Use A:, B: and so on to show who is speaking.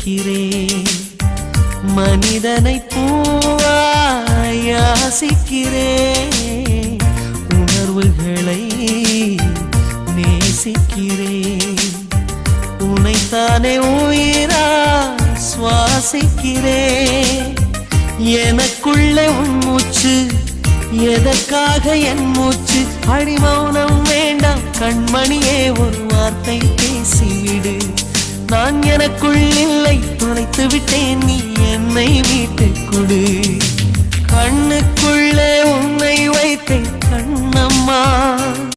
A: நேசிக்கிறேன். மனிதனை பூவாய் யாசிக்கிறேன். உணர்வுகளை நேசிக்கிறேன். உனைத்தானே உயிராய் சுவாசிக்கிறேன். எனக்குள்ளே உன் மூச்சு, எதற்காக என் மூச்சு? அடிமௌனம் வேண்டாம் கண்மணியே, ஒரு வார்த்தை பேசிவிடு. நான் எனக்குள் இல்லை, தொலைத்து விட்டேன், நீ என்னை மீட்டுக் கொடு. கண்ணுக்குள்ளே உன்னை வைத்தேன் கண்ணம்மா.